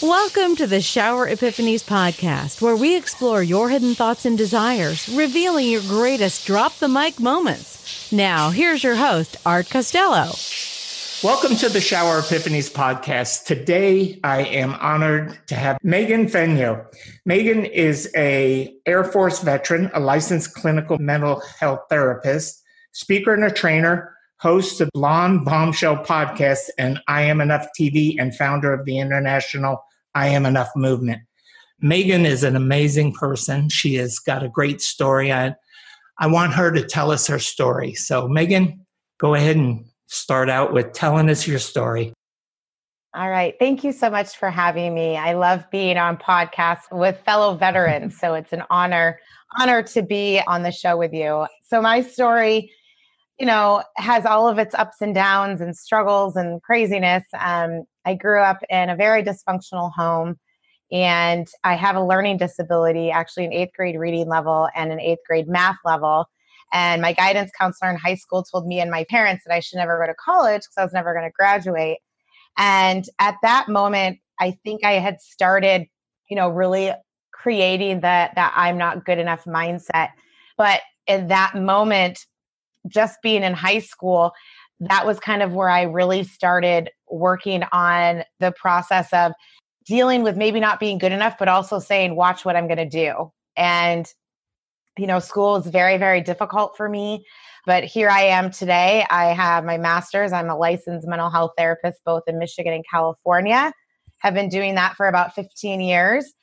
Welcome to the Shower Epiphanies podcast, where we explore your hidden thoughts and desires, revealing your greatest drop the mic moments. Now, here's your host, Art Costello. Welcome to the Shower Epiphanies podcast. Today, I am honored to have Megan Fenyoe. Megan is an Air Force veteran, a licensed clinical mental health therapist, speaker and a trainer, host of Blonde Bombshell podcast and I Am Enough TV, and founder of the international I Am Enough movement. Megan is an amazing person. She has got a great story. I want her to tell us her story. So Megan, go ahead and start out with telling us your story. All right. Thank you so much for having me. I love being on podcasts with fellow veterans. So it's an honor to be on the show with you. So my story, has all of its ups and downs and struggles and craziness. I grew up in a very dysfunctional home, and I have a learning disability, actually an 8th grade reading level and an 8th grade math level. And my guidance counselor in high school told me and my parents that I should never go to college because I was never going to graduate. And at that moment, I think I had started, really creating that I'm not good enough mindset. But in that moment, just being in high school, that was kind of where I really started working on the process of dealing with maybe not being good enough, but also saying, watch what I'm going to do. And, school is very, very difficult for me. But here I am today. I have my master's. I'm a licensed mental health therapist, both in Michigan and California. Have been doing that for about 15 years.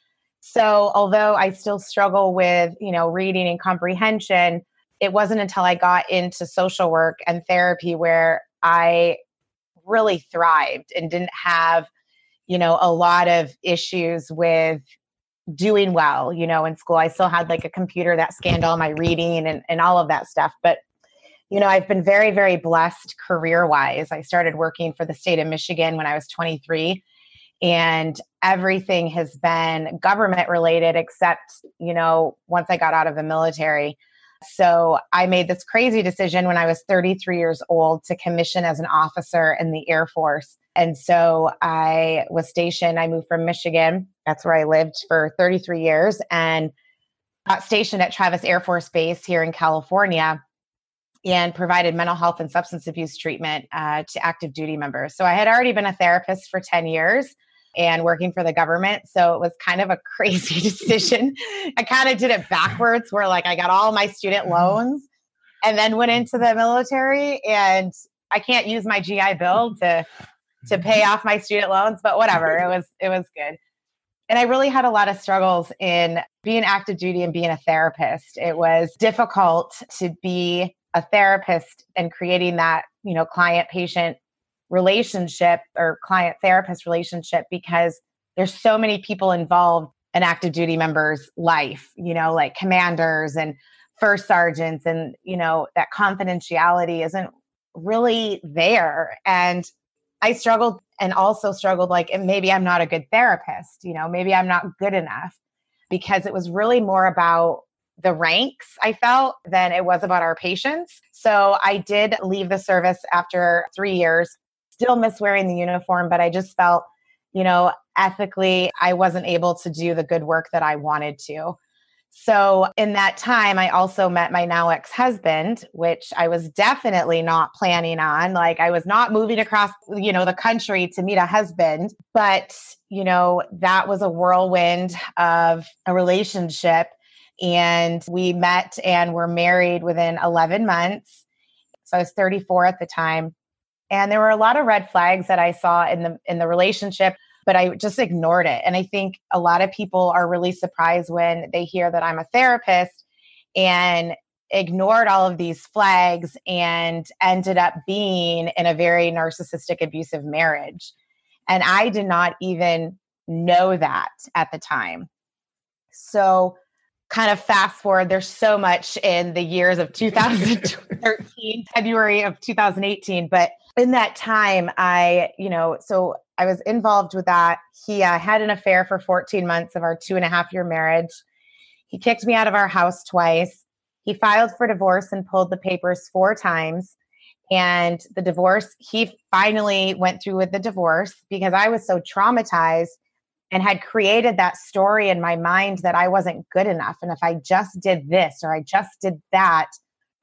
So although I still struggle with, reading and comprehension, it wasn't until I got into social work and therapy where I really thrived and didn't have, a lot of issues with doing well, in school. I still had like a computer that scanned all my reading and all of that stuff. But, I've been very, very blessed career-wise. I started working for the state of Michigan when I was 23, and everything has been government related except, once I got out of the military. So I made this crazy decision when I was 33 years old to commission as an officer in the Air Force. And so I moved from Michigan. That's where I lived for 33 years, and got stationed at Travis Air Force Base here in California and provided mental health and substance abuse treatment to active duty members. So I had already been a therapist for 10 years and working for the government. So it was kind of a crazy decision. I kind of did it backwards, where like I got all my student loans and then went into the military, and I can't use my GI Bill to pay off my student loans, but whatever, it was good. And I really had a lot of struggles in being active duty and being a therapist. It was difficult to be a therapist and creating that, client-patient relationship or client-therapist relationship, because there's so many people involved in active duty members' life, like commanders and first sergeants, and, that confidentiality isn't really there. And I struggled like, maybe I'm not a good therapist, maybe I'm not good enough, because it was really more about the ranks, I felt, than it was about our patients. So I did leave the service after 3 years, still miss wearing the uniform, but I just felt, ethically, I wasn't able to do the good work that I wanted to. So in that time, I also met my now ex-husband, which I was definitely not planning on. Like, I was not moving across, the country to meet a husband, but, that was a whirlwind of a relationship. And we met and were married within 11 months. So I was 34 at the time. And there were a lot of red flags that I saw in the relationship, but I just ignored it. And I think a lot of people are really surprised when they hear that I'm a therapist, and ignored all of these flags and ended up being in a very narcissistic, abusive marriage. And I did not even know that at the time. So kind of fast forward, there's so much in the years of 2013, February of 2018. But in that time, so I was involved with that. He had an affair for 14 months of our 2.5-year marriage. He kicked me out of our house twice. He filed for divorce and pulled the papers 4 times. And the divorce, he finally went through with the divorce because I was so traumatized and had created that story in my mind that I wasn't good enough. And if I just did this or I just did that,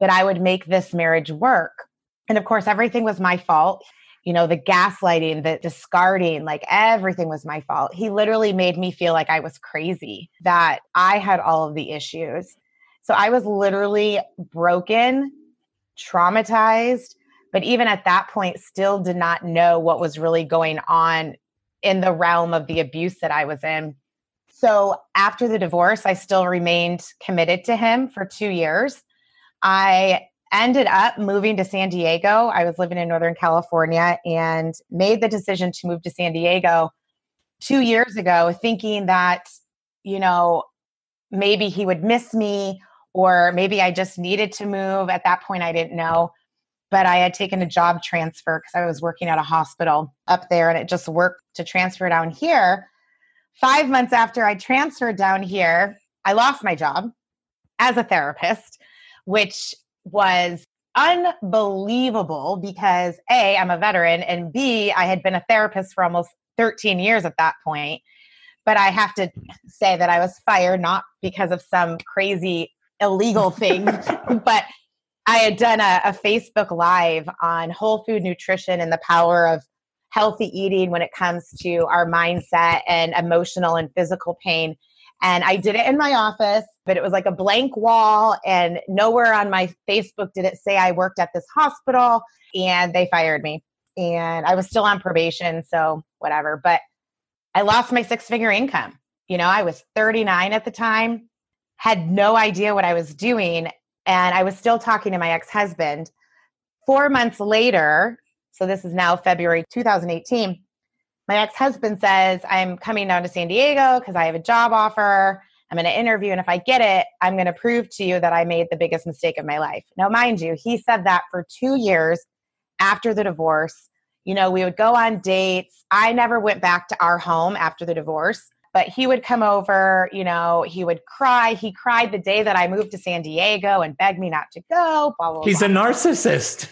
that I would make this marriage work. And of course, everything was my fault. You know, the gaslighting, the discarding, like everything was my fault. He literally made me feel like I was crazy, that I had all of the issues. So I was literally broken, traumatized, but even at that point, still did not know what was really going on in the realm of the abuse that I was in. So after the divorce, I still remained committed to him for 2 years. I ended up moving to San Diego. I was living in Northern California and made the decision to move to San Diego 2 years ago, thinking that, you know, maybe he would miss me, or maybe I just needed to move. At that point, I didn't know. But I had taken a job transfer because I was working at a hospital up there, and it just worked to transfer down here. 5 months after I transferred down here, I lost my job as a therapist, which was unbelievable because A, I'm a veteran, and B, I had been a therapist for almost 13 years at that point. But I have to say that I was fired, not because of some crazy illegal thing, but I had done a Facebook Live on whole food nutrition and the power of healthy eating when it comes to our mindset and emotional and physical pain. And I did it in my office, but it was like a blank wall, and nowhere on my Facebook did it say I worked at this hospital, and they fired me. And I was still on probation, so whatever. But I lost my 6-figure income. You know, I was 39 at the time, had no idea what I was doing. And I was still talking to my ex-husband. 4 months later, so this is now February 2018, my ex-husband says, I'm coming down to San Diego because I have a job offer. I'm going to interview. And if I get it, I'm going to prove to you that I made the biggest mistake of my life. Now, mind you, he said that for 2 years after the divorce. You know, we would go on dates. I never went back to our home after the divorce. But he would come over, you know, he would cry. He cried the day that I moved to San Diego and begged me not to go, blah, blah, He's blah. a narcissist.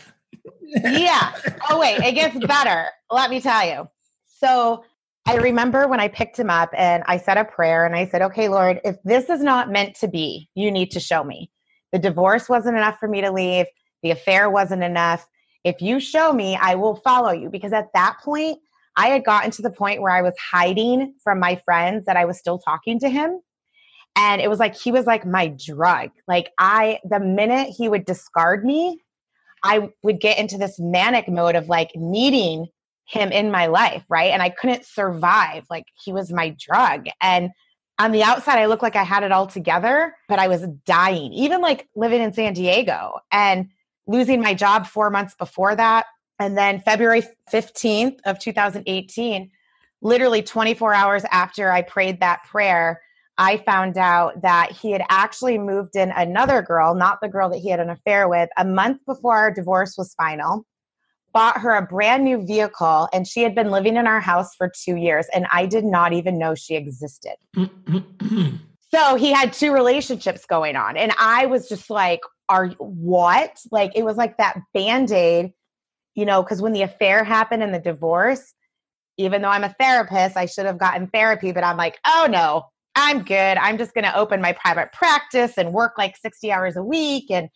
Yeah. Oh, wait, it gets better. Let me tell you. So I remember when I picked him up and I said a prayer and I said, okay, Lord, if this is not meant to be, you need to show me. The divorce wasn't enough for me to leave. The affair wasn't enough. If you show me, I will follow you. Because at that point, I had gotten to the point where I was hiding from my friends that I was still talking to him. And it was like, he was like my drug. Like the minute he would discard me, I would get into this manic mode of like needing him in my life. Right. And I couldn't survive. Like he was my drug. And on the outside, I looked like I had it all together, but I was dying, even like living in San Diego and losing my job 4 months before that. And then February 15th of 2018, literally 24 hours after I prayed that prayer, I found out that he had actually moved in another girl, not the girl that he had an affair with, a month before our divorce was final, bought her a brand new vehicle, and she had been living in our house for 2 years, and I did not even know she existed. So he had 2 relationships going on, and I was just like, what? Like, it was like that Band-Aid. You know, because when the affair happened and the divorce, even though I'm a therapist, I should have gotten therapy, but I'm like, oh no, I'm good. I'm just going to open my private practice and work like 60 hours a week and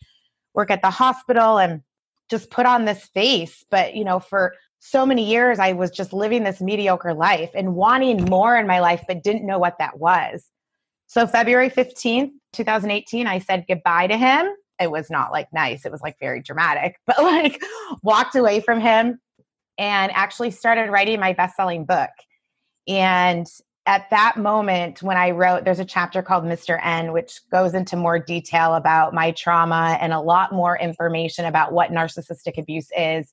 work at the hospital and just put on this face. But, you know, for so many years, I was just living this mediocre life and wanting more in my life, but didn't know what that was. So February 15th, 2018, I said goodbye to him. It was not like nice. It was like very dramatic, but like walked away from him and actually started writing my best-selling book. And at that moment when I wrote, there's a chapter called Mr. N, which goes into more detail about my trauma and a lot more information about what narcissistic abuse is.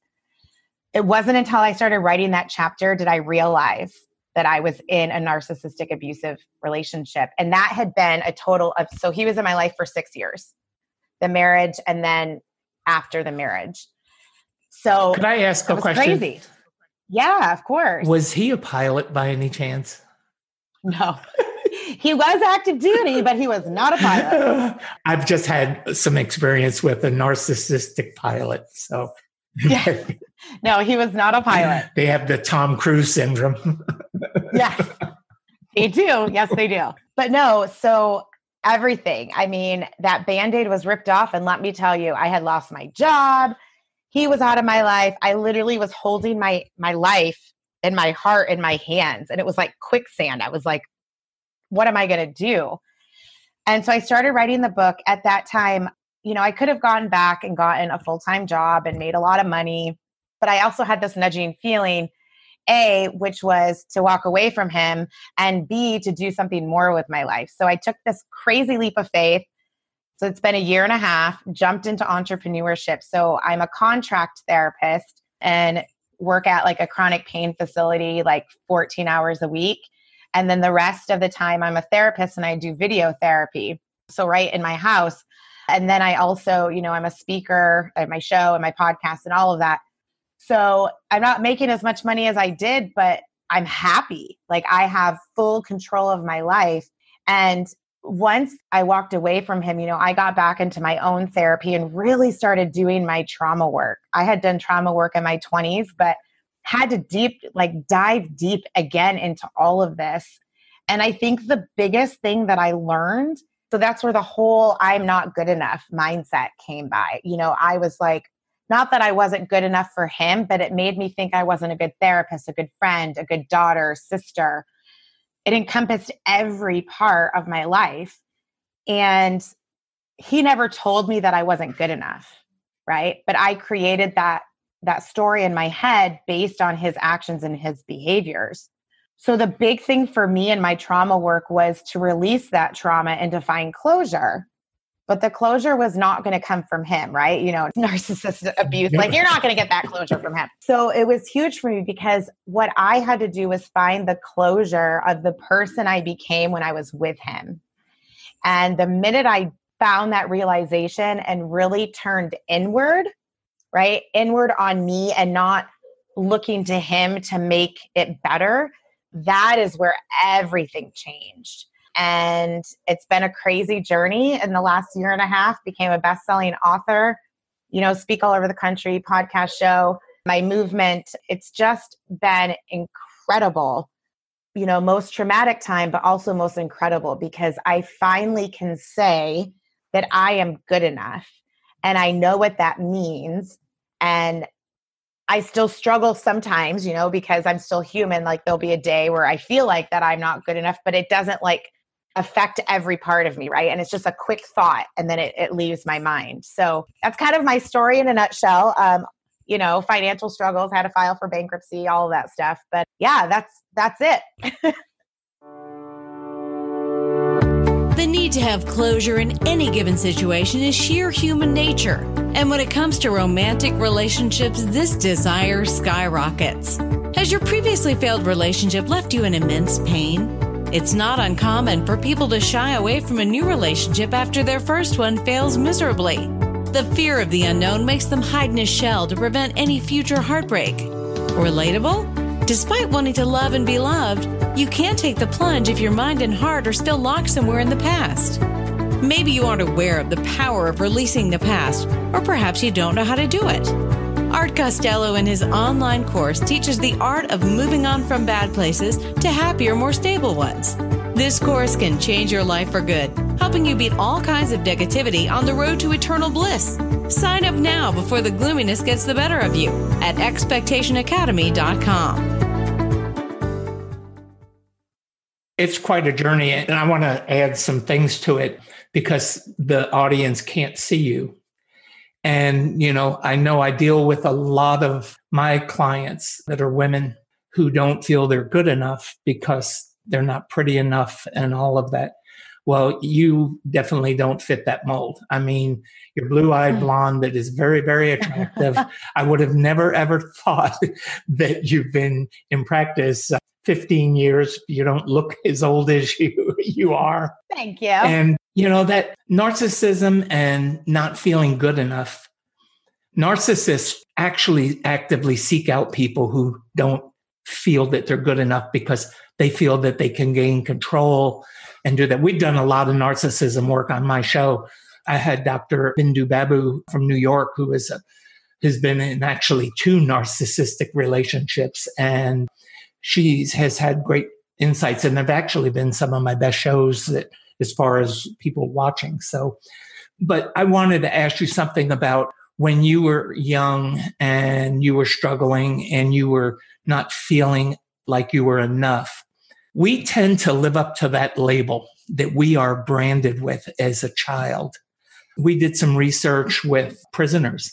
It wasn't until I started writing that chapter did I realize that I was in a narcissistic abusive relationship. And that had been a total of, so he was in my life for 6 years. The marriage, and then after the marriage. So could I ask a question? Crazy. Yeah, of course. Was he a pilot by any chance? No. He was active duty, but he was not a pilot. I've just had some experience with a narcissistic pilot. So yeah. No, he was not a pilot. They have the Tom Cruise syndrome. Yes. They do. Yes, they do. But no, so everything. I mean, that Band-Aid was ripped off. And let me tell you, I had lost my job. He was out of my life. I literally was holding my life and my heart in my hands. And it was like quicksand. I was like, what am I going to do? And so I started writing the book. At that time, I could have gone back and gotten a full-time job and made a lot of money. But I also had this nudging feeling, A, which was to walk away from him, and B, to do something more with my life. So I took this crazy leap of faith. So it's been a year and a half, jumped into entrepreneurship. So I'm a contract therapist and work at like a chronic pain facility, like 14 hours a week. And then the rest of the time I'm a therapist and I do video therapy. So right in my house. And then I also, I'm a speaker at my show and my podcast and all of that. So I'm not making as much money as I did, but I'm happy. Like I have full control of my life. And once I walked away from him, I got back into my own therapy and really started doing my trauma work. I had done trauma work in my 20s, but had to dive deep again into all of this. And I think the biggest thing that I learned, so that's where the whole I'm not good enough mindset came by. I was like, not that I wasn't good enough for him, but it made me think I wasn't a good therapist, a good friend, a good daughter, sister. It encompassed every part of my life. And he never told me that I wasn't good enough, right? But I created that story in my head based on his actions and his behaviors. So the big thing for me in my trauma work was to release that trauma and to find closure. But the closure was not going to come from him, right? Narcissistic abuse, like you're not going to get that closure from him. So it was huge for me because what I had to do was find the closure of the person I became when I was with him. And the minute I found that realization and really turned inward, right? Inward on me and not looking to him to make it better, that is where everything changed. And it's been a crazy journey. In the last year and a half, became a best-selling author, speak all over the country, podcast show, my movement. It's just been incredible, most traumatic time, but also most incredible because I finally can say that I am good enough and I know what that means. And I still struggle sometimes, because I'm still human. Like there'll be a day where I feel like that I'm not good enough, but it doesn't affect every part of me, right? And it's just a quick thought and then it leaves my mind. So that's kind of my story in a nutshell. Financial struggles, had to file for bankruptcy, all of that stuff. But yeah, that's it. The need to have closure in any given situation is sheer human nature. And when it comes to romantic relationships, this desire skyrockets. Has your previously failed relationship left you in immense pain? It's not uncommon for people to shy away from a new relationship after their first one fails miserably. The fear of the unknown makes them hide in a shell to prevent any future heartbreak. Relatable? Despite wanting to love and be loved, you can't take the plunge if your mind and heart are still locked somewhere in the past. Maybe you aren't aware of the power of releasing the past, or perhaps you don't know how to do it. Art Costello in his online course teaches the art of moving on from bad places to happier, more stable ones. This course can change your life for good, helping you beat all kinds of negativity on the road to eternal bliss. Sign up now before the gloominess gets the better of you at expectationacademy.com. It's quite a journey, and I want to add some things to it because the audience can't see you. And, I know I deal with a lot of my clients that are women who don't feel they're good enough because they're not pretty enough and all of that. Well, you definitely don't fit that mold. I mean, you're blue-eyed blonde that is very, very attractive. I would have never, ever thought that you've been in practice 15 years. You don't look as old as you are. Thank you. And that narcissism and not feeling good enough. Narcissists actually actively seek out people who don't feel that they're good enough because they feel that they can gain control and do that. We've done a lot of narcissism work on my show. I had Dr. Bindu Babu from New York, who has been in actually 2 narcissistic relationships. And she has had great insights, and have actually been some of my best shows that, as far as people watching. So, but I wanted to ask you something about when you were young and you were struggling and you were not feeling like you were enough. We tend to live up to that label that we are branded with as a child. We did some research with prisoners,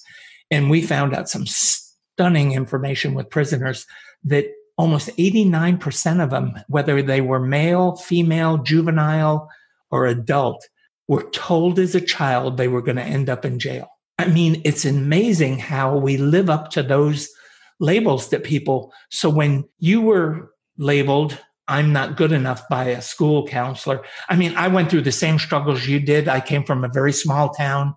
and we found out some stunning information with prisoners that almost 89% of them, whether they were male, female, juvenile, or adult, were told as a child they were going to end up in jail. I mean, it's amazing how we live up to those labels that people. So when you were labeled, I'm not good enough by a school counselor. I mean, I went through the same struggles you did. I came from a very small town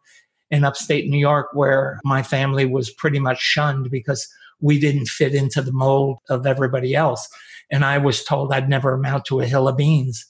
in upstate New York where my family was pretty much shunned because we didn't fit into the mold of everybody else. And I was told I'd never amount to a hill of beans.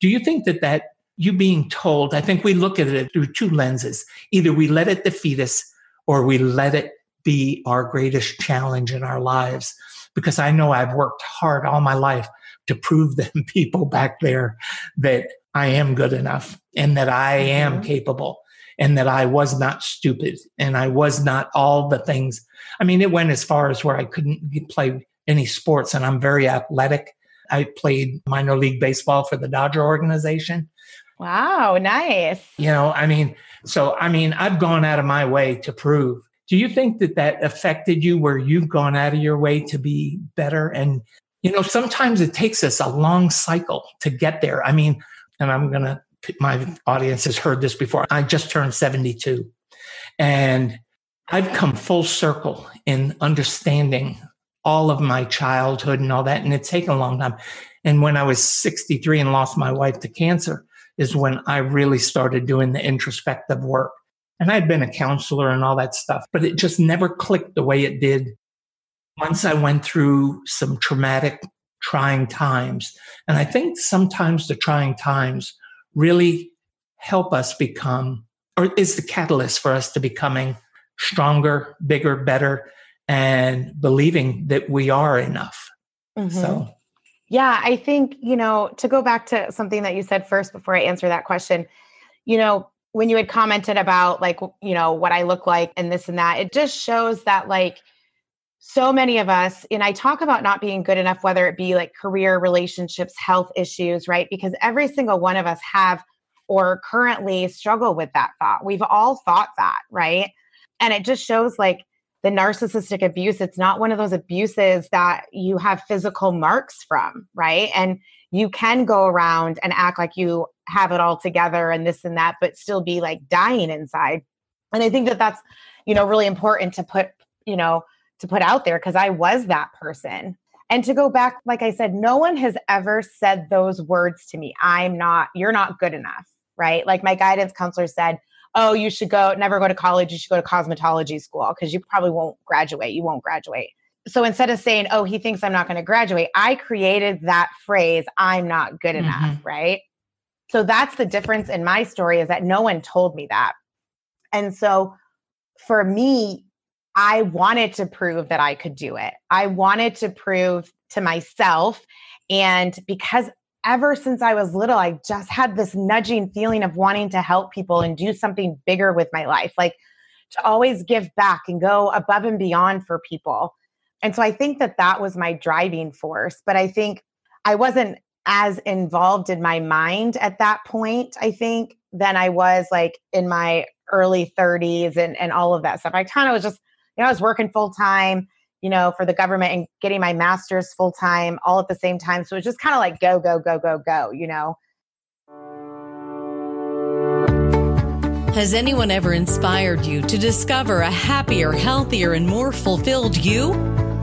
Do you think that you being told, I think we look at it through two lenses. Either we let it defeat us or we let it be our greatest challenge in our lives. Because I know I've worked hard all my life to prove them people back there that I am good enough and that I am capable and that I was not stupid and I was not all the things. I mean, it went as far as where I couldn't play any sports, and I'm very athletic. I played minor league baseball for the Dodger organization. Wow, nice. I've gone out of my way to prove. Do you think that affected you where you've gone out of your way to be better? And, sometimes it takes us a long cycle to get there. I mean, and my audience has heard this before. I just turned 72 and I've come full circle in understanding all of my childhood and all that. And it's taken a long time. And when I was 63 and lost my wife to cancer is when I really started doing the introspective work. And I'd been a counselor and all that stuff, but it just never clicked the way it did once I went through some traumatic, trying times. And I think sometimes the trying times really help us become, or is the catalyst for us to becoming stronger, bigger, better, and believing that we are enough. Mm-hmm. So, yeah, I think, to go back to something that you said first before I answer that question, when you had commented about what I look like and this and that, it just shows that so many of us, and I talk about not being good enough, whether it be career, relationships, health issues, right? Because every single one of us have or currently struggle with that thought. We've all thought that, right? And it just shows the narcissistic abuse. It's not one of those abuses that you have physical marks from, right? And you can go around and act like you have it all together and this and that, but still be dying inside. And I think that that's, really important to put out there, because I was that person. And to go back, like I said, no one has ever said those words to me. You're not good enough, right? My guidance counselor said, oh, you should never go to college. You should go to cosmetology school because you probably won't graduate. You won't graduate. So instead of saying, oh, he thinks I'm not going to graduate, I created that phrase, I'm not good enough, right? So that's the difference in my story, is that no one told me that. And so for me, I wanted to prove that I could do it. I wanted to prove to myself. And because ever since I was little, I just had this nudging feeling of wanting to help people and do something bigger with my life, to always give back and go above and beyond for people. And so I think that was my driving force. But I think I wasn't as involved in my mind at that point, I think, than I was in my early 30s and all of that stuff. I kind of was just, I was working full time, for the government and getting my master's full time all at the same time. So it was just kind of go, go, go, go, go, Has anyone ever inspired you to discover a happier, healthier, and more fulfilled you?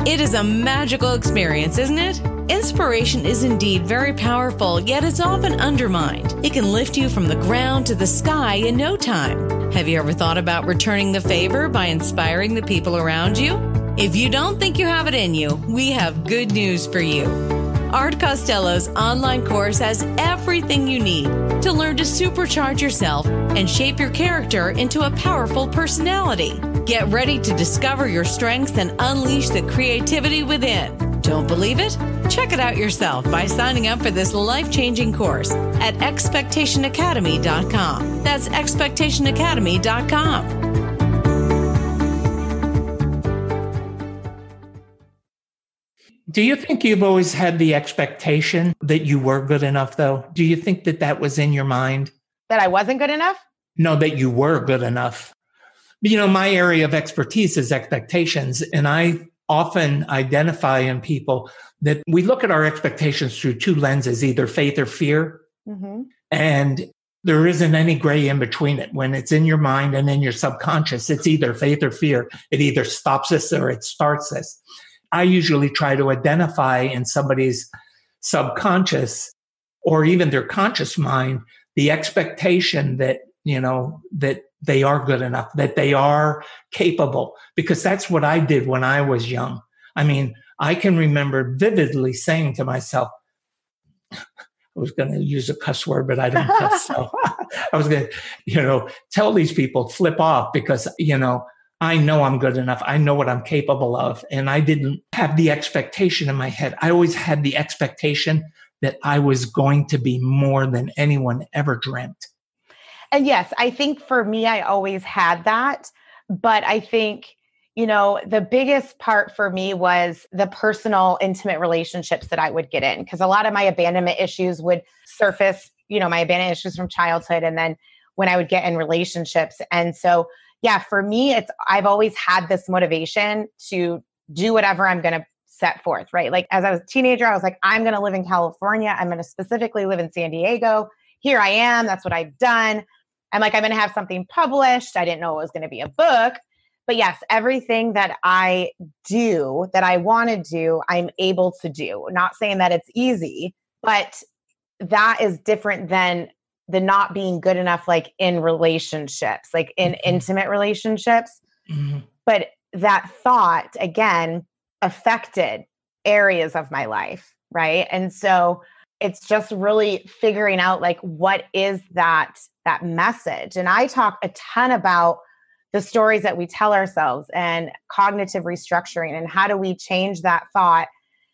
It is a magical experience, isn't it? Inspiration is indeed very powerful, yet it's often undermined. It can lift you from the ground to the sky in no time. Have you ever thought about returning the favor by inspiring the people around you? If you don't think you have it in you, we have good news for you. Art Costello's online course has everything you need to learn to supercharge yourself and shape your character into a powerful personality. Get ready to discover your strengths and unleash the creativity within. Don't believe it? Check it out yourself by signing up for this life-changing course at expectationacademy.com. That's expectationacademy.com. Do you think you've always had the expectation that you were good enough, though? Do you think that that was in your mind? That I wasn't good enough? No, that you were good enough. You know, my area of expertise is expectations, and I often identify in people that we look at our expectations through two lenses, either faith or fear. Mm-hmm. And there isn't any gray in between it. When it's in your mind and in your subconscious, it's either faith or fear. It either stops us or it starts us. I usually try to identify in somebody's subconscious or even their conscious mind the expectation that, you know, that they are good enough, that they are capable, because that's what I did when I was young. I mean, I can remember vividly saying to myself, I was going to use a cuss word, but I don't cuss. So I was going to, you know, tell these people, flip off, because, you know I'm good enough. I know what I'm capable of. And I didn't have the expectation in my head. I always had the expectation that I was going to be more than anyone ever dreamt. And yes, I think for me, I always had that. But I think, you know, the biggest part for me was the personal, intimate relationships that I would get in. Because a lot of my abandonment issues would surface, you know, my abandonment issues from childhood. And then when I would get in relationships. And so, yeah, for me, I've always had this motivation to do whatever I'm going to set forth, right? Like as I was a teenager, I was like, I'm going to live in California. I'm going to specifically live in San Diego. Here I am. That's what I've done. I'm like, I'm going to have something published. I didn't know it was going to be a book. But yes, everything that I do, that I want to do, I'm able to do. Not saying that it's easy, but that is different than the not being good enough, like in relationships, like in intimate relationships. Mm-hmm. But that thought, again, affected areas of my life, right? And so it's just really figuring out like, what is that message? And I talk a ton about the stories that we tell ourselves and cognitive restructuring and how do we change that thought,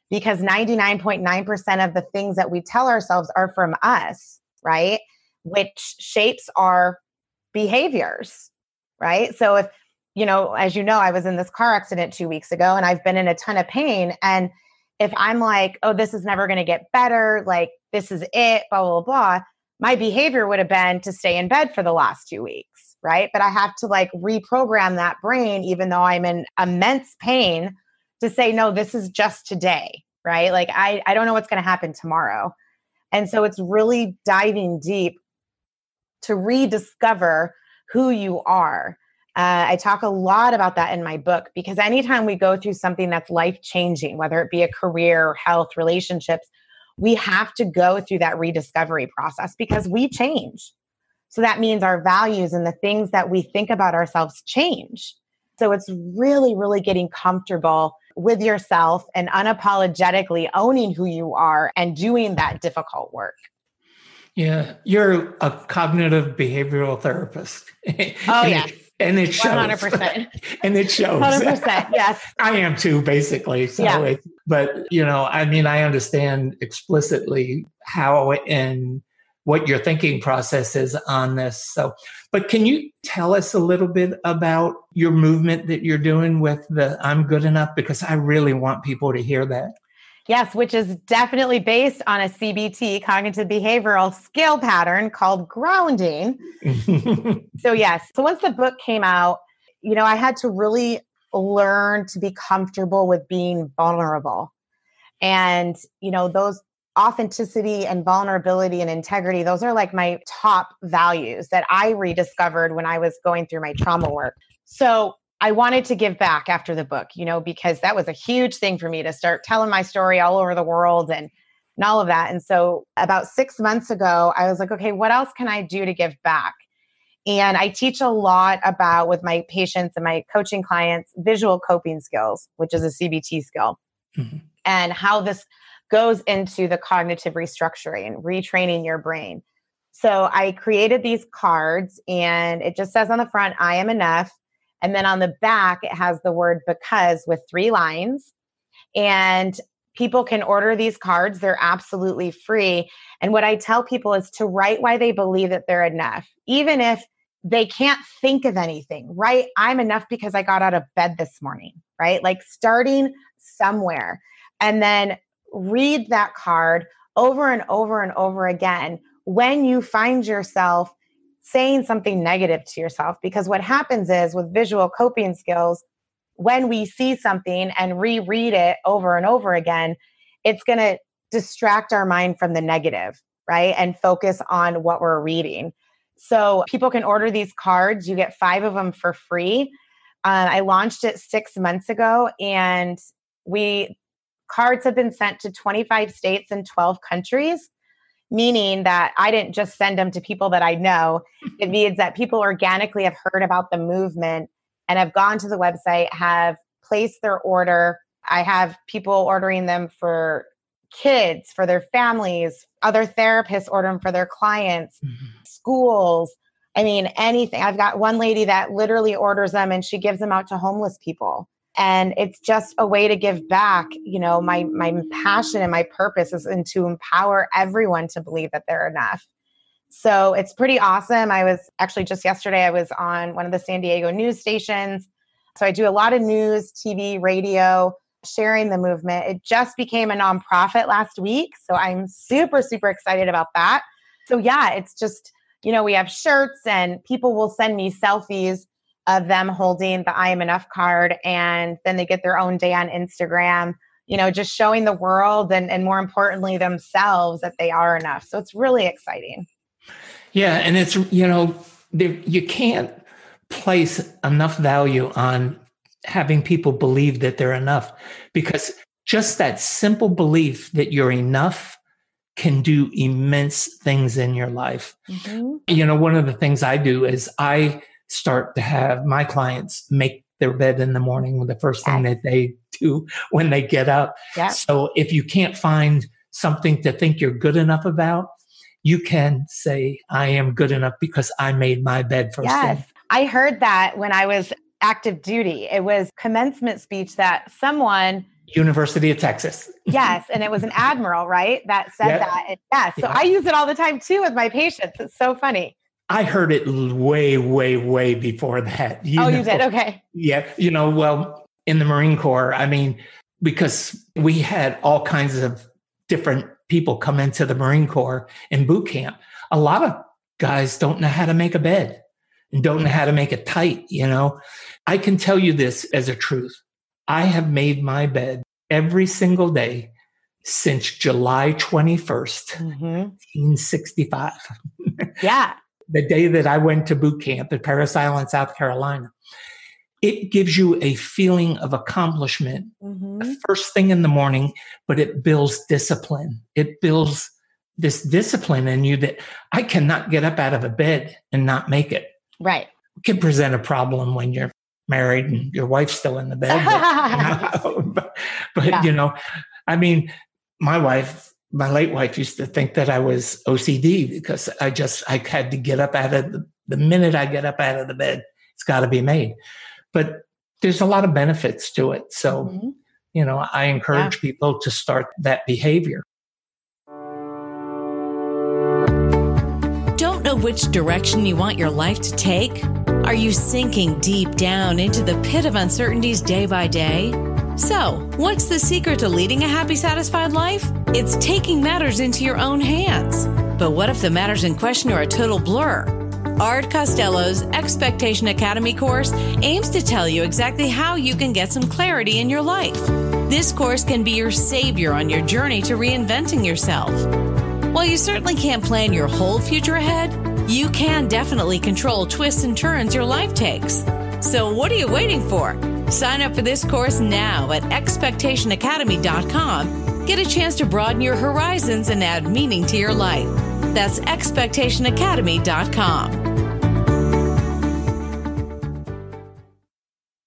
because 99.9% of the things that we tell ourselves are from us, right? Which shapes our behaviors, right? So if, you know, as you know, I was in this car accident 2 weeks ago and I've been in a ton of pain. And if I'm like, oh, this is never going to get better, like this is it, blah, blah, blah, my behavior would have been to stay in bed for the last 2 weeks, right? But I have to like reprogram that brain, even though I'm in immense pain, to say, no, this is just today, right? Like I don't know what's going to happen tomorrow. And so it's really diving deep to rediscover who you are. I talk a lot about that in my book, because anytime we go through something that's life-changing, whether it be a career, health, relationships, we have to go through that rediscovery process because we change. So that means our values and the things that we think about ourselves change. So it's really, really getting comfortable with yourself and unapologetically owning who you are and doing that difficult work. Yeah, you're a cognitive behavioral therapist. Oh, yes. And it shows. 100%. And it shows. 100%, yes. I am too, basically. So yeah. But, you know, I mean, I understand explicitly how and what your thinking process is on this. So, but can you tell us a little bit about your movement that you're doing with the I'm Good Enough? Because I really want people to hear that. Yes, which is definitely based on a CBT, cognitive behavioral skill pattern called grounding. So yes, so once the book came out, you know, I had to really learn to be comfortable with being vulnerable. And, you know, those authenticity and vulnerability and integrity, those are like my top values that I rediscovered when I was going through my trauma work. So I wanted to give back after the book, you know, because that was a huge thing for me to start telling my story all over the world and all of that. And so about 6 months ago, I was like, okay, what else can I do to give back? And I teach a lot about, with my patients and my coaching clients, visual coping skills, which is a CBT skill, and how this goes into the cognitive restructuring, retraining your brain. So I created these cards and it just says on the front, I am enough. And then on the back, it has the word because with 3 lines. And People can order these cards. They're absolutely free. And what I tell people is to write why they believe that they're enough, even if they can't think of anything, right? I'm enough because I got out of bed this morning, right? Like starting somewhere, and then read that card over and over and over again when you find yourself saying something negative to yourself. Because what happens is with visual coping skills, when we see something and reread it over and over again, it's going to distract our mind from the negative, right? And focus on what we're reading. So people can order these cards. You get 5 of them for free. I launched it 6 months ago, and cards have been sent to 25 states and 12 countries, meaning that I didn't just send them to people that I know. It means that people organically have heard about the movement and have gone to the website, have placed their order. I have people ordering them for kids, for their families, other therapists order them for their clients, schools. I mean, anything. I've got one lady that literally orders them and she gives them out to homeless people. And it's just a way to give back. You know, my passion and my purpose is to empower everyone to believe that they're enough. So it's pretty awesome. I was actually just yesterday, I was on one of the San Diego news stations. So I do a lot of news, TV, radio, sharing the movement. It just became a nonprofit last week. So I'm super, super excited about that. So yeah, it's just, you know, we have shirts and people will send me selfies of them holding the I Am Enough card. And then they get their own day on Instagram, you know, just showing the world and more importantly, themselves that they are enough. So it's really exciting. Yeah. And it's, you know, you can't place enough value on having people believe that they're enough, because just that simple belief that you're enough can do immense things in your life. Mm-hmm. You know, one of the things I do is I start to have my clients make their bed in the morning with the first thing that they do when they get up. Yeah. So if you can't find something to think you're good enough about, you can say, I am good enough because I made my bed first thing. I heard that when I was active duty. It was commencement speech that someone... University of Texas. Yes. And it was an admiral, right? That said that. And so I use it all the time too with my patients. It's so funny. I heard it way, way, way before that. You did? Okay. Yeah. You know, well, in the Marine Corps, I mean, because we had all kinds of different people come into the Marine Corps in boot camp. A lot of guys don't know how to make a bed and don't know how to make it tight. You know, I can tell you this as a truth. I have made my bed every single day since July 21st, 1965. Yeah. The day that I went to boot camp at Parris Island, South Carolina. It gives you a feeling of accomplishment the first thing in the morning, but it builds discipline. It builds this discipline in you that I cannot get up out of a bed and not make it. Right. It can present a problem when you're married and your wife's still in the bed. But you know, I mean, my late wife used to think that I was OCD because I had to get up out of the minute I get up out of the bed, it's got to be made. But there's a lot of benefits to it. So, you know, I encourage people to start that behavior. Don't know which direction you want your life to take? Are you sinking deep down into the pit of uncertainties day by day? So, what's the secret to leading a happy, satisfied life? It's taking matters into your own hands. But what if the matters in question are a total blur? Art Costello's Expectation Academy course aims to tell you exactly how you can get some clarity in your life. This course can be your savior on your journey to reinventing yourself. While you certainly can't plan your whole future ahead, you can definitely control twists and turns your life takes. So what are you waiting for? Sign up for this course now at expectationacademy.com. Get a chance to broaden your horizons and add meaning to your life. That's expectationacademy.com.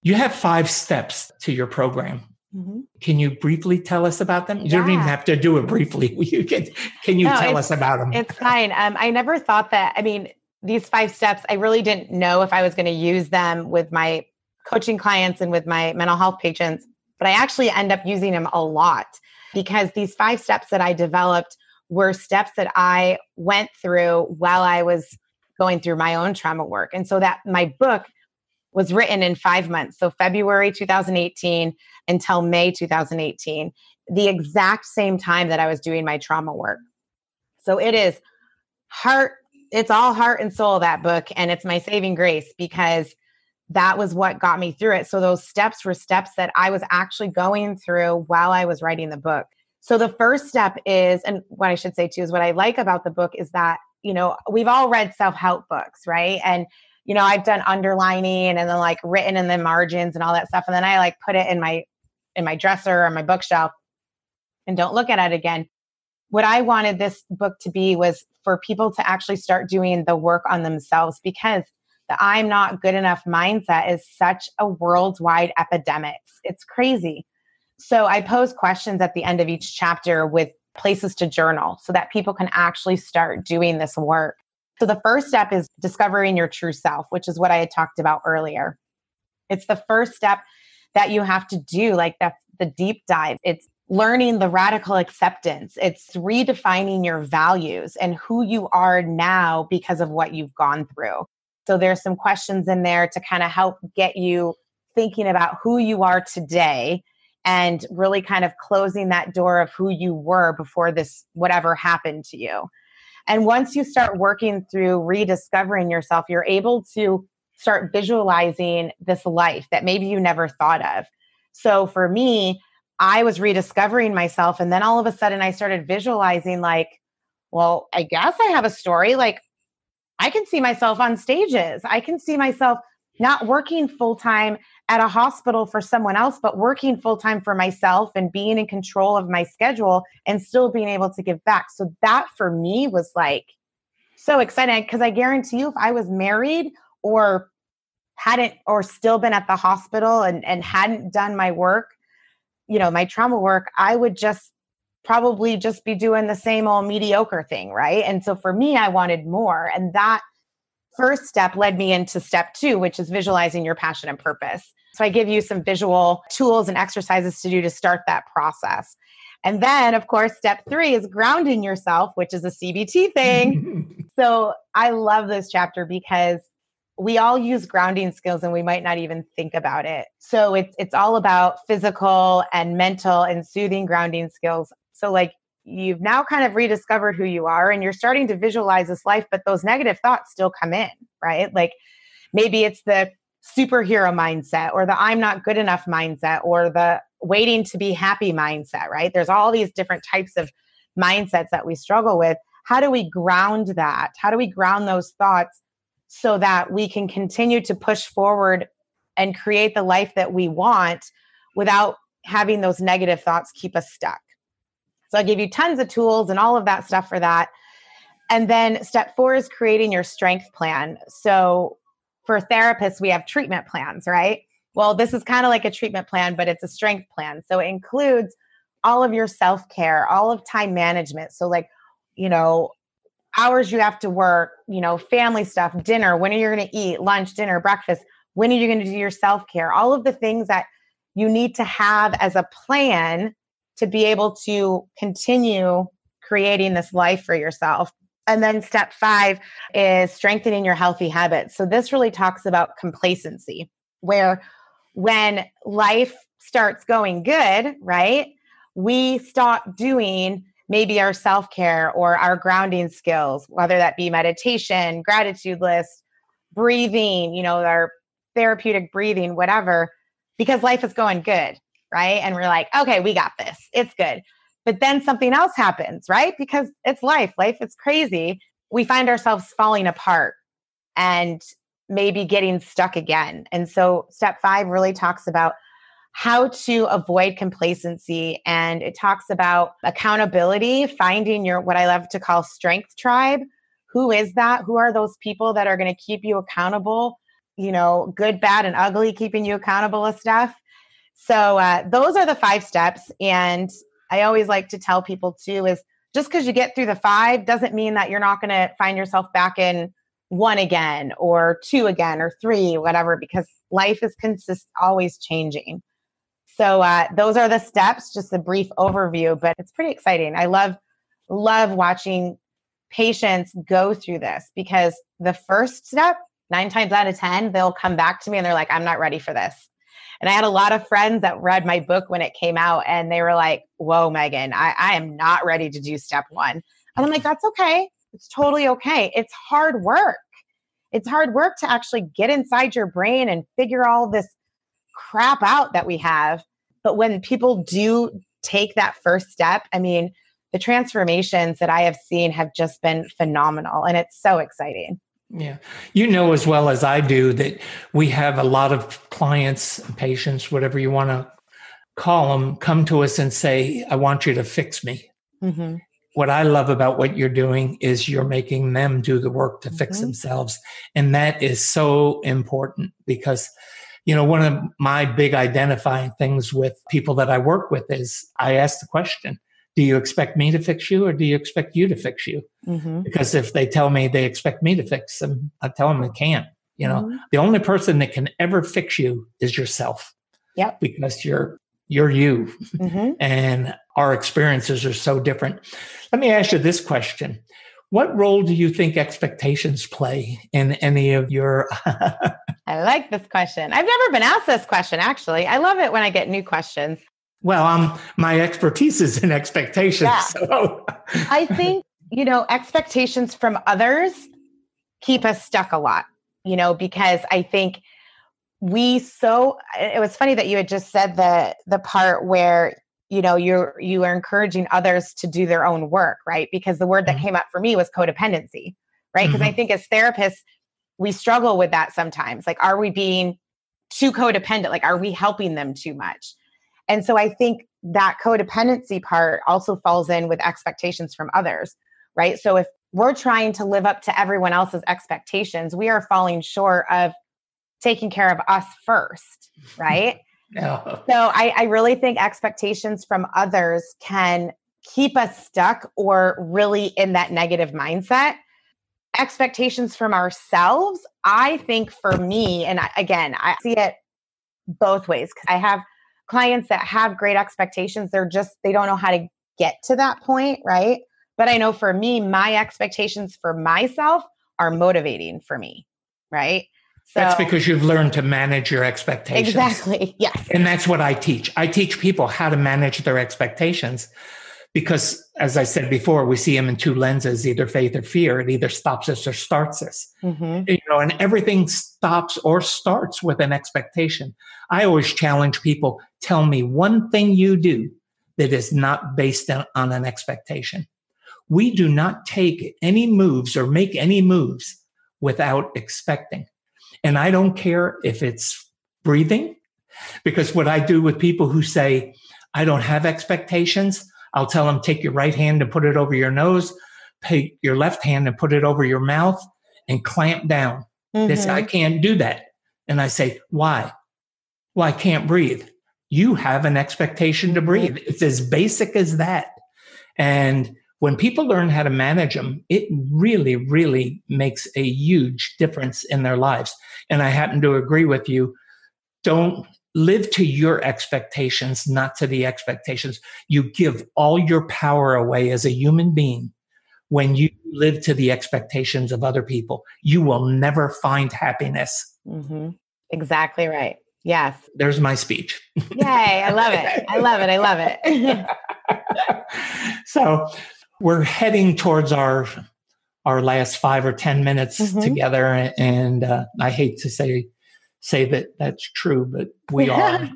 You have 5 steps to your program. Can you briefly tell us about them? You don't even have to do it briefly. Can you tell us about them? It's fine. I never thought that, these 5 steps, I really didn't know if I was going to use them with my coaching clients and with my mental health patients, but I actually end up using them a lot. because these 5 steps that I developed were steps that I went through while I was going through my own trauma work. And so that my book was written in 5 months. So February 2018 until May 2018, the exact same time that I was doing my trauma work. So it is it's all heart and soul, that book. And it's my saving grace because that was what got me through it. So those steps were steps that I was actually going through while I was writing the book. So the first step is, and what I should say too, is what I like about the book is that, we've all read self-help books, right? And, I've done underlining and then like written in the margins and all that stuff. And then I like put it in my dresser or my bookshelf and don't look at it again. What I wanted this book to be was for people to actually start doing the work on themselves, because the I'm not good enough mindset is such a worldwide epidemic. It's crazy. So I pose questions at the end of each chapter with places to journal so that people can actually start doing this work. So the first step is discovering your true self, which is what I had talked about earlier. It's the first step that you have to do. Like, that's the deep dive. It's learning the radical acceptance. It's redefining your values and who you are now because of what you've gone through. So there's some questions in there to kind of help get you thinking about who you are today and really kind of closing that door of who you were before this, whatever happened to you. And once you start working through rediscovering yourself, you're able to start visualizing this life that maybe you never thought of. So for me, I was rediscovering myself. And then all of a sudden I started visualizing like, well, I guess I have a story. Like, I can see myself on stages. I can see myself not working full-time at a hospital for someone else, but working full-time for myself and being in control of my schedule and still being able to give back. So that for me was like so exciting, because I guarantee you if I was married or hadn't or still been at the hospital and hadn't done my work, my trauma work, I would just probably just be doing the same old mediocre thing, right? And so for me, I wanted more. And that first step led me into step 2, which is visualizing your passion and purpose. So I give you some visual tools and exercises to do to start that process. And then, of course, step 3 is grounding yourself, which is a CBT thing. So I love this chapter because we all use grounding skills and we might not even think about it. So it's all about physical and mental and soothing grounding skills. So like, you've now kind of rediscovered who you are and you're starting to visualize this life, but those negative thoughts still come in, right? Like maybe it's the superhero mindset or the I'm not good enough mindset or the waiting to be happy mindset, right? There's all these different types of mindsets that we struggle with. How do we ground that? How do we ground those thoughts so that we can continue to push forward and create the life that we want without having those negative thoughts keep us stuck? So I'll give you tons of tools and all of that stuff for that. And then step 4 is creating your strength plan. So for therapists, we have treatment plans, right? Well, this is kind of like a treatment plan, but it's a strength plan. So it includes all of your self-care, all of time management. So like, hours you have to work, family stuff, dinner, when are you going to eat, lunch, dinner, breakfast, when are you going to do your self-care, all of the things that you need to have as a plan to be able to continue creating this life for yourself. And then step 5 is strengthening your healthy habits. So this really talks about complacency, where when life starts going good, right, we stop doing maybe our self-care or our grounding skills, whether that be meditation, gratitude list, breathing, our therapeutic breathing, whatever, because life is going good, right? And we're like, okay, we got this. It's good. But then something else happens, right? Because it's life. Life is crazy. We find ourselves falling apart and maybe getting stuck again. And so step 5 really talks about how to avoid complacency. And it talks about accountability, finding your, what I love to call strength tribe. Who is that? Who are those people that are going to keep you accountable? Good, bad, and ugly, keeping you accountable with stuff. So those are the 5 steps. And I always like to tell people too, is just because you get through the 5 doesn't mean that you're not going to find yourself back in 1 again or 2 again or 3, whatever, because life is always changing. So those are the steps, just a brief overview, but it's pretty exciting. I love watching patients go through this, because the first step, 9 times out of 10, they'll come back to me and they're like, I'm not ready for this. And I had a lot of friends that read my book when it came out, and they were like, whoa, Megan, I am not ready to do step 1. And I'm like, that's okay. It's totally okay. It's hard work. It's hard work to actually get inside your brain and figure all this crap out that we have. But when people do take that first step, I mean, the transformations that I have seen have just been phenomenal, and it's so exciting. Yeah. You know as well as I do that we have a lot of clients, patients, whatever you want to call them, come to us and say, I want you to fix me. Mm-hmm. What I love about what you're doing is you're making them do the work to fix themselves. And that is so important, because, you know, one of my big identifying things with people that I work with is I ask the question, do you expect me to fix you, or do you expect you to fix you? Mm-hmm. Because if they tell me they expect me to fix them, I tell them they can't. You know, the only person that can ever fix you is yourself. Yep. Because you're you. Mm-hmm. And our experiences are so different. Let me ask you this question. What role do you think expectations play in any of your... I like this question. I've never been asked this question, actually. I love it when I get new questions. Well, my expertise is in expectations. Yeah. So I think, you know, expectations from others keep us stuck a lot, you know, because I think it was funny that you had just said the part where, you know, you are encouraging others to do their own work, right? Because the word that came up for me was codependency, right? Because I think as therapists, we struggle with that sometimes. Like, are we being too codependent? Like, are we helping them too much? And so I think that codependency part also falls in with expectations from others, right? So if we're trying to live up to everyone else's expectations, we are falling short of taking care of us first, right? Yeah. So I really think expectations from others can keep us stuck or really in that negative mindset. Expectations from ourselves, I think for me, and I see it both ways, because I have clients that have great expectations. They don't know how to get to that point, right? But I know for me, my expectations for myself are motivating for me, right? So, that's because you've learned to manage your expectations. Exactly. Yes. And that's what I teach. I teach people how to manage their expectations, because, as I said before, we see them in 2 lenses, either faith or fear. It either stops us or starts us. Mm-hmm. You know, and everything stops or starts with an expectation. I always challenge people, tell me one thing you do that is not based on an expectation. We do not take any moves or make any moves without expecting. And I don't care if it's breathing, because what I do with people who say, I don't have expectations, I'll tell them, take your right hand and put it over your nose, take your left hand and put it over your mouth and clamp down. Mm-hmm. They say, I can't do that. And I say, why? Well, I can't breathe. You have an expectation to breathe. It's as basic as that. And when people learn how to manage them, it really, really makes a huge difference in their lives. And I happen to agree with you. Don't live to your expectations, not to the expectations. You give all your power away as a human being when you live to the expectations of other people. You will never find happiness. Mm-hmm. Exactly right. Yes. There's my speech. Yay. I love it. I love it. I love it. So we're heading towards our last 5 or 10 minutes together. And I hate to say that that's true, but we are,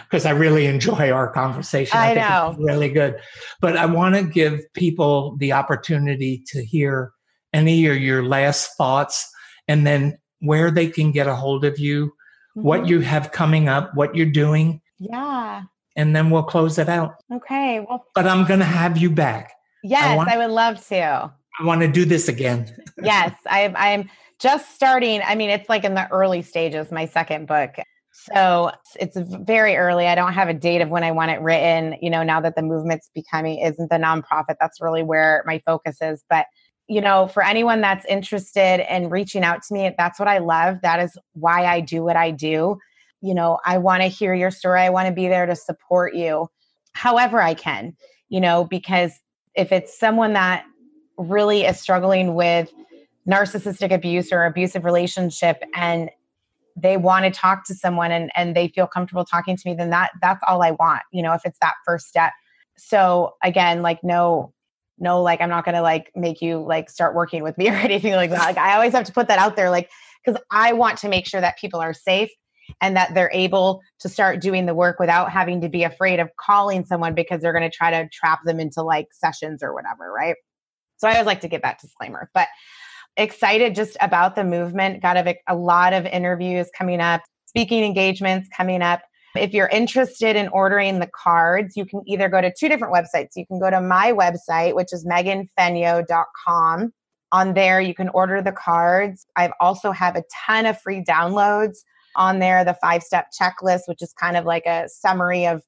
because I really enjoy our conversation. I think know. It's really good. But I want to give people the opportunity to hear any of your last thoughts, and then where they can get a hold of you, what you have coming up, what you're doing. Yeah. And then we'll close it out. Okay. Well, but I'm going to have you back. Yes, I would love to. I want to do this again. Yes, I'm just starting. I mean, it's like in the early stages, my second book. So it's very early. I don't have a date of when I want it written. You know, now that the movement's isn't the nonprofit, that's really where my focus is. But, you know, for anyone that's interested in reaching out to me, that's what I love. That is why I do what I do. I want to hear your story. I want to be there to support you however I can, because if it's someone that really is struggling with narcissistic abuse or abusive relationship and they want to talk to someone and they feel comfortable talking to me, then that's all I want, if it's that first step. So again, no, I'm not going to make you start working with me or anything like that. I always have to put that out there, because I want to make sure that people are safe and that they're able to start doing the work without having to be afraid of calling someone because they're going to try to trap them into sessions or whatever. Right. So I always like to give that disclaimer, but excited just about the movement. Got a lot of interviews coming up, speaking engagements coming up. If you're interested in ordering the cards, you can either go to two different websites. You can go to my website, which is meganfenyoe.com. On there, you can order the cards. I also have a ton of free downloads on there, the 5-step checklist, which is kind of like a summary of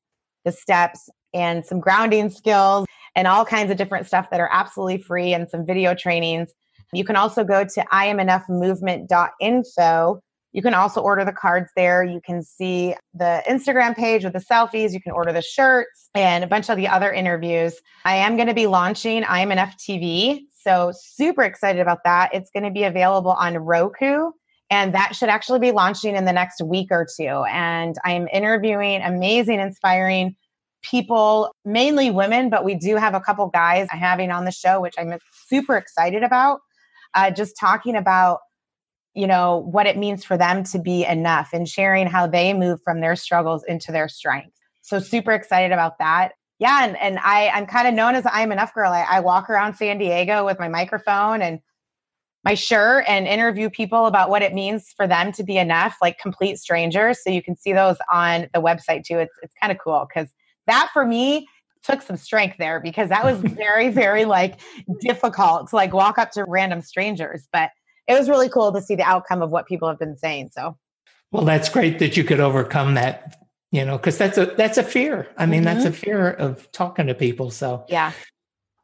the steps and some grounding skills and all kinds of different stuff that are absolutely free and some video trainings. You can also go to IamEnoughMovement.info. You can also order the cards there. You can see the Instagram page with the selfies. You can order the shirts and a bunch of the other interviews. I am going to be launching I Am Enough TV. So super excited about that. It's going to be available on Roku. And that should actually be launching in the next week or two. And I am interviewing amazing, inspiring people, mainly women, but we do have a couple guys having on the show, which I'm super excited about. Just talking about, what it means for them to be enough and sharing how they move from their struggles into their strength. So super excited about that. Yeah. And I'm kind of known as the I Am Enough girl. I walk around San Diego with my microphone and my shirt and interview people about what it means for them to be enough, complete strangers. So you can see those on the website too. It's kind of cool because that for me took some strength there because that was very, very difficult to walk up to random strangers. But it was really cool to see the outcome of what people have been saying. So, well, that's great that you could overcome that, because that's a fear. I mean, that's a fear of talking to people. So, yeah.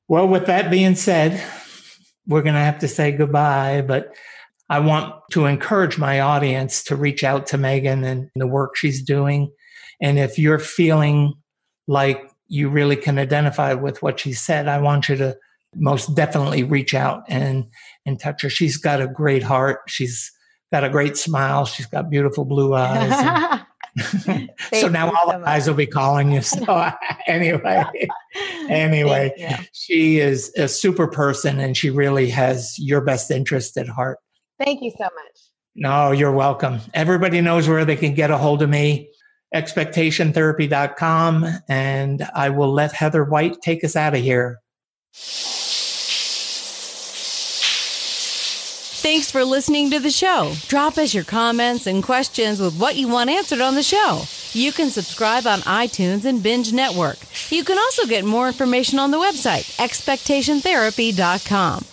Well, with that being said, we're going to have to say goodbye, but I want to encourage my audience to reach out to Megan and the work she's doing. And if you're feeling like you really can identify with what she said, I want you to most definitely reach out and touch her. She's got a great heart. She's got a great smile. She's got beautiful blue eyes. So now all the guys will be calling you. So anyway, she is a super person and she really has your best interest at heart. Thank you so much. No, you're welcome. Everybody knows where they can get a hold of me. expectationtherapy.com, and I will let Heather White take us out of here. Thanks for listening to the show. Drop us your comments and questions with what you want answered on the show. You can subscribe on iTunes and Binge Network. You can also get more information on the website, expectationtherapy.com.